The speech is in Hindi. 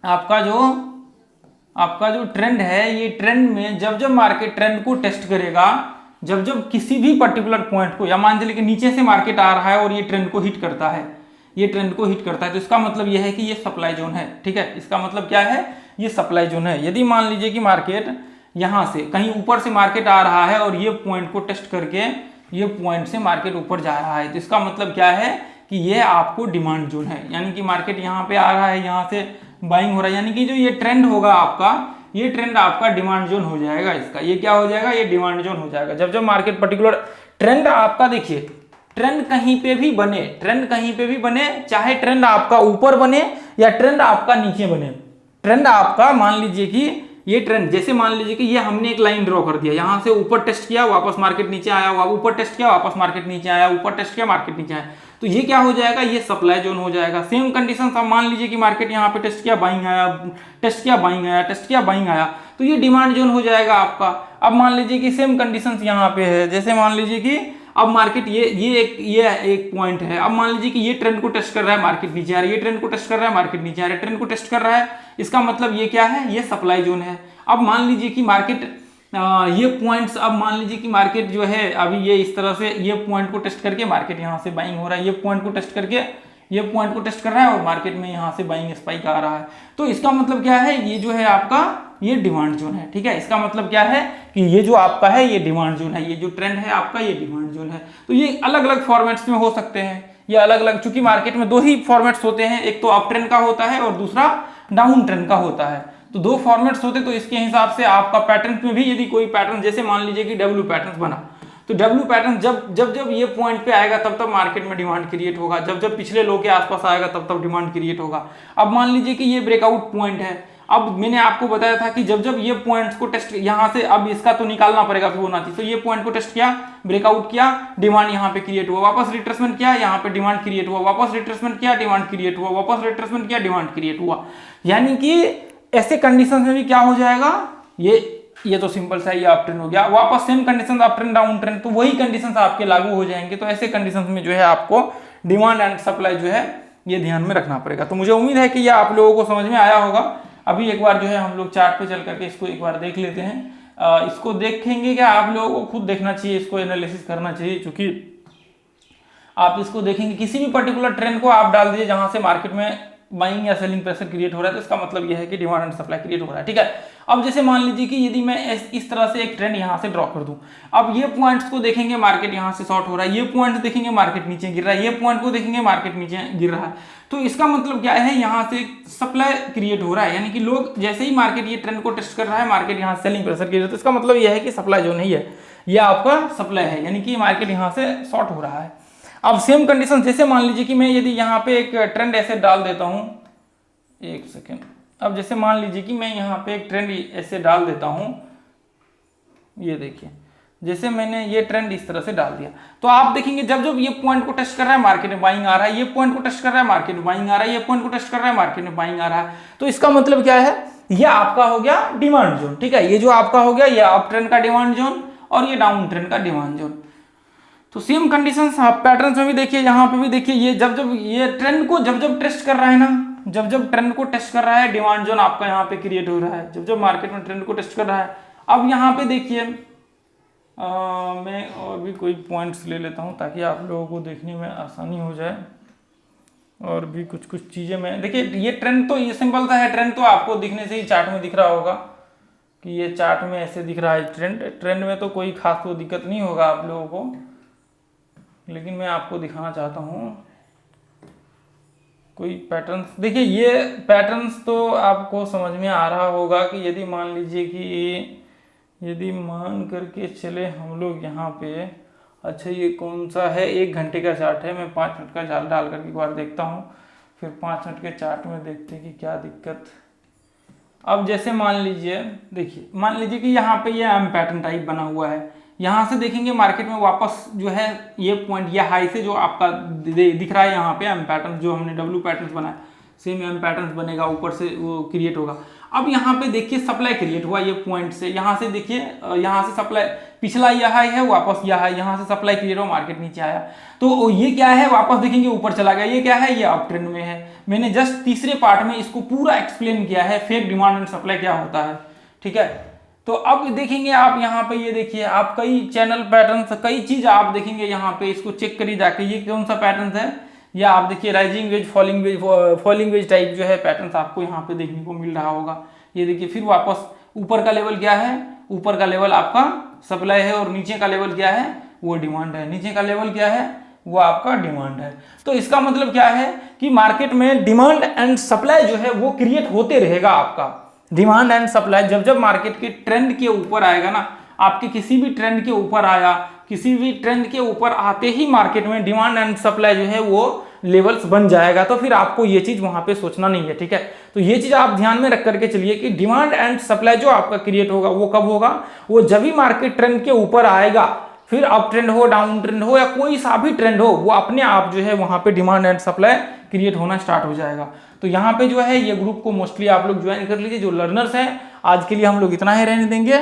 आपका जो ट्रेंड है, ये ट्रेंड में जब जब मार्केट ट्रेंड को टेस्ट करेगा, जब जब किसी भी पर्टिकुलर पॉइंट को, या मान चलिए कि नीचे से मार्केट आ रहा है और ये ट्रेंड को हिट करता है, ये ट्रेंड को हिट करता है, तो इसका मतलब यह है कि ये सप्लाई जोन है। ठीक है, इसका मतलब क्या है, ये सप्लाई जोन है। यदि मान लीजिए कि मार्केट यहाँ से कहीं ऊपर से मार्केट आ रहा है और ये पॉइंट को टेस्ट करके ये पॉइंट से मार्केट ऊपर जा रहा है, तो इसका मतलब क्या है कि ये आपको डिमांड जोन है। यानी कि मार्केट यहाँ पे आ रहा है, यहाँ से बाइंग हो रहा है, यानी कि जो ये ट्रेंड होगा आपका, ये ट्रेंड आपका डिमांड जोन हो जाएगा। इसका ये क्या हो जाएगा, ये डिमांड जोन हो जाएगा। जब जब मार्केट पर्टिकुलर ट्रेंड आपका, देखिए ट्रेंड कहीं पे भी बने, ट्रेंड कहीं पे भी बने, चाहे ट्रेंड आपका ऊपर बने या ट्रेंड आपका नीचे बने, ट्रेंड आपका मान लीजिए कि ये ट्रेंड, जैसे मान लीजिए कि ये हमने एक लाइन ड्रॉ कर दिया, यहां से ऊपर टेस्ट किया, वापस मार्केट नीचे आया, ऊपर टेस्ट किया, वापस मार्केट नीचे आया, ऊपर टेस्ट किया, मार्केट नीचे आया, तो ये क्या हो जाएगा, ये सप्लाई जोन हो जाएगा। सेम कंडीशन अब मान लीजिए कि मार्केट यहाँ पे टेस्ट किया, बाइंग आया, टेस्ट किया, बाइंग आया, टेस्ट किया, बाइंग आया, तो ये डिमांड जोन हो जाएगा आपका। अब मान लीजिए कि सेम कंडीशन यहाँ पे है, जैसे मान लीजिए कि अब मार्केट ये एक पॉइंट है, अब मान लीजिए कि ये ट्रेंड को टेस्ट कर रहा है, मार्केट नीचे आ रहा है, ये ट्रेंड को टेस्ट कर रहा है, मार्केट नीचे आ रहा है, ट्रेंड को टेस्ट कर रहा है, इसका मतलब ये क्या है, ये सप्लाई जोन है। अब मान लीजिए कि मार्केट ये पॉइंट्स, अब मान लीजिए कि मार्केट जो है अभी ये इस तरह से ये पॉइंट को टेस्ट करके मार्केट यहाँ से बाइंग हो रहा है, ये पॉइंट को टेस्ट करके ये पॉइंट को टेस्ट कर रहा है और मार्केट में यहाँ से बाइंग स्पाइक आ रहा है, तो इसका मतलब क्या है, ये जो है आपका ये डिमांड जोन है। ठीक है, इसका मतलब क्या है कि ये जो आपका है ये डिमांड जोन है, ये जो ट्रेंड है आपका ये डिमांड जोन है। तो ये अलग अलग फॉर्मेट्स में हो सकते हैं, ये अलग अलग, चूंकि मार्केट में दो ही फॉर्मेट्स होते हैं, एक तो अप ट्रेंड का होता है और दूसरा डाउन ट्रेंड का होता है, तो दो फॉर्मेट्स होते, तो इसके हिसाब से आपका पैटर्न में भी यदि कोई पैटर्न, जैसे मान लीजिए कि डब्ल्यू पैटर्न बना, तो डब्ल्यू पैटर्न जब जब जब ये पॉइंट पे आएगा तब तब मार्केट में डिमांड क्रिएट होगा, जब जब पिछले लो के आसपास आएगा तब तब डिमांड क्रिएट होगा। अब मान लीजिए कि ये ब्रेकआउट पॉइंट है, अब मैंने आपको बताया था कि जब जब ये पॉइंट्स को टेस्ट, यहां से अब इसका तो निकालना पड़ेगा फिबोनाची, तो ये पॉइंट को टेस्ट किया, ब्रेकआउट किया, डिमांड यहाँ पे क्रिएट हुआ, वापस रिट्रेसमेंट किया, यहाँ पे डिमांड क्रिएट हुआ, वापस रिट्रेसमेंट किया, डिमांड क्रिएट हुआ, वापस रिट्रेसमेंट किया, डिमांड क्रिएट हुआ। यानी कि ऐसे कंडीशन में भी क्या हो जाएगा, ये तो सिंपल सा ये अप ट्रेंड हो गया, वापस same condition up trend down trend, तो वही कंडीशंस आपके लागू हो जाएंगे। तो ऐसे कंडीशंस में जो है आपको डिमांड एंड सप्लाई जो है ये ध्यान में रखना पड़ेगा। तो मुझे उम्मीद है कि ये आप लोगों को समझ में आया होगा। अभी एक बार जो है हम लोग चार्ट पे चल करके इसको एक बार देख लेते हैं। इसको देखेंगे क्या, आप लोगों को खुद देखना चाहिए, इसको एनालिसिस करना चाहिए, क्योंकि आप इसको देखेंगे, किसी भी पर्टिकुलर ट्रेंड को आप डाल दीजिए जहां से मार्केट में बाइंग या सेलिंग प्रेशर क्रिएट हो रहा है, तो इसका मतलब यह है कि डिमांड एंड सप्लाई क्रिएट हो रहा है। ठीक है, अब जैसे मान लीजिए कि यदि मैं इस तरह से एक ट्रेंड यहां से ड्रॉ कर दूं, अब ये पॉइंट्स को देखेंगे मार्केट यहां से शॉर्ट हो रहा है, ये पॉइंट्स देखेंगे मार्केट नीचे गिर रहा है, ये पॉइंट को देखेंगे मार्केट नीचे गिर रहा है, तो इसका मतलब क्या है, यहाँ से सप्लाई क्रिएट हो रहा है, यानी कि लोग जैसे ही मार्केट ये ट्रेंड को टेस्ट कर रहा है, मार्केट यहाँ से सेलिंग प्रेशर क्रिएट, तो इसका मतलब यह है कि सप्लाई जो नहीं है, ये आपका सप्लाई है, यानी कि मार्केट यहाँ से शॉर्ट हो रहा है। अब सेम कंडीशन, जैसे मान लीजिए कि मैं यदि यहाँ पे एक ट्रेंड ऐसे डाल देता हूँ, एक सेकेंड, अब जैसे मान लीजिए कि मैं यहाँ पे एक ट्रेंड ऐसे डाल देता हूँ, ये देखिए, जैसे मैंने ये ट्रेंड इस तरह से डाल दिया, तो आप देखेंगे जब जब ये पॉइंट को टेस्ट कर रहा है मार्केट में बाइंग आ रहा है, ये पॉइंट को टेस्ट कर रहा है मार्केट में बाइंग आ रहा है, ये पॉइंट को टेस्ट कर रहा है मार्केट में बाइंग आ रहा है, तो इसका मतलब क्या है, ये आपका हो गया डिमांड जोन। ठीक है, ये जो आपका हो गया ये अप ट्रेंड का डिमांड जोन और ये डाउन ट्रेंड का डिमांड जोन। तो सेम कंडीशंस आप पैटर्न्स में भी देखिए, यहाँ पे भी देखिए, ये जब जब ये ट्रेंड को जब जब टेस्ट कर रहा है ना, जब जब ट्रेंड को टेस्ट कर रहा है, डिमांड जोन आपका यहाँ पे क्रिएट हो रहा है, जब जब मार्केट में ट्रेंड को टेस्ट कर रहा है। अब यहाँ पे देखिए, मैं और भी कोई पॉइंट्स ले लेता हूँ ताकि आप लोगों को देखने में आसानी हो जाए, और भी कुछ कुछ चीज़ें मैं, देखिए ये ट्रेंड तो ये सिंपल सा है, ट्रेंड तो आपको दिखने से ही चार्ट में दिख रहा होगा कि ये चार्ट में ऐसे दिख रहा है ट्रेंड में तो कोई खास तो दिक्कत नहीं होगा आप लोगों को, लेकिन मैं आपको दिखाना चाहता हूँ कोई पैटर्न्स। देखिए ये पैटर्न्स तो आपको समझ में आ रहा होगा कि यदि मान लीजिए कि यदि मान करके चले हम लोग यहाँ पे, अच्छा ये कौन सा है, 1 घंटे का चार्ट है, मैं 5 मिनट का चार्ट डाल करके एक बार देखता हूँ, फिर 5 मिनट के चार्ट में देखते हैं कि क्या दिक्कत। अब जैसे मान लीजिए, देखिए मान लीजिए कि यहाँ पे ये एम पैटर्न टाइप बना हुआ है, यहाँ से देखेंगे मार्केट में वापस जो है ये पॉइंट, ये हाई से जो आपका दिख रहा है यहाँ पे एम पैटर्न, जो हमने डब्ल्यू पैटर्न बनाया, सेम एम पैटर्न बनेगा, ऊपर से वो क्रिएट होगा। अब यहाँ पे देखिए सप्लाई क्रिएट हुआ ये पॉइंट से, यहाँ से देखिए, यहाँ से सप्लाई, पिछला यह हाई है, वापस यह हाई, यहाँ से सप्लाई क्रिएट हुआ, मार्केट नीचे आया, तो ये क्या है, वापस देखेंगे ऊपर चला गया, ये क्या है, ये अप ट्रेंड में है। मैंने जस्ट तीसरे पार्ट में इसको पूरा एक्सप्लेन किया है, फेक डिमांड एंड सप्लाई क्या होता है। ठीक है, तो अब देखेंगे आप यहाँ पे, ये देखिए आप कई चैनल पैटर्न, कई चीज आप देखेंगे यहाँ पे, इसको चेक करिए जाके ये कौन सा पैटर्न है, या आप देखिए rising veg, falling veg type जो है पैटर्न आपको यहाँ पे देखने को मिल रहा होगा। ये देखिए फिर वापस ऊपर का लेवल क्या है, ऊपर का लेवल आपका सप्लाई है और नीचे का लेवल क्या है, वो डिमांड है। नीचे का लेवल क्या है, वो आपका डिमांड है। तो इसका मतलब क्या है कि मार्केट में डिमांड एंड सप्लाई जो है वो क्रिएट होते रहेगा। आपका डिमांड एंड सप्लाई जब जब मार्केट के ट्रेंड के ऊपर आएगा ना, आपके किसी भी ट्रेंड के ऊपर आया, किसी भी ट्रेंड के ऊपर आते ही मार्केट में डिमांड एंड सप्लाई जो है वो लेवल्स बन जाएगा। तो फिर आपको ये चीज वहां पे सोचना नहीं है। ठीक है, तो ये चीज आप ध्यान में रख करके चलिए कि डिमांड एंड सप्लाई जो आपका क्रिएट होगा वो कब होगा, वो जब भी मार्केट ट्रेंड के ऊपर आएगा, फिर अप ट्रेंड हो, डाउन ट्रेंड हो, या कोई सा भी ट्रेंड हो, वो अपने आप जो है वहां पे डिमांड एंड सप्लाई क्रिएट होना स्टार्ट हो जाएगा। तो यहाँ पे जो है ये ग्रुप को मोस्टली आप लोग ज्वाइन कर लीजिए। जो लर्नर्स हैं आज के लिए हम लोग इतना ही रहने देंगे।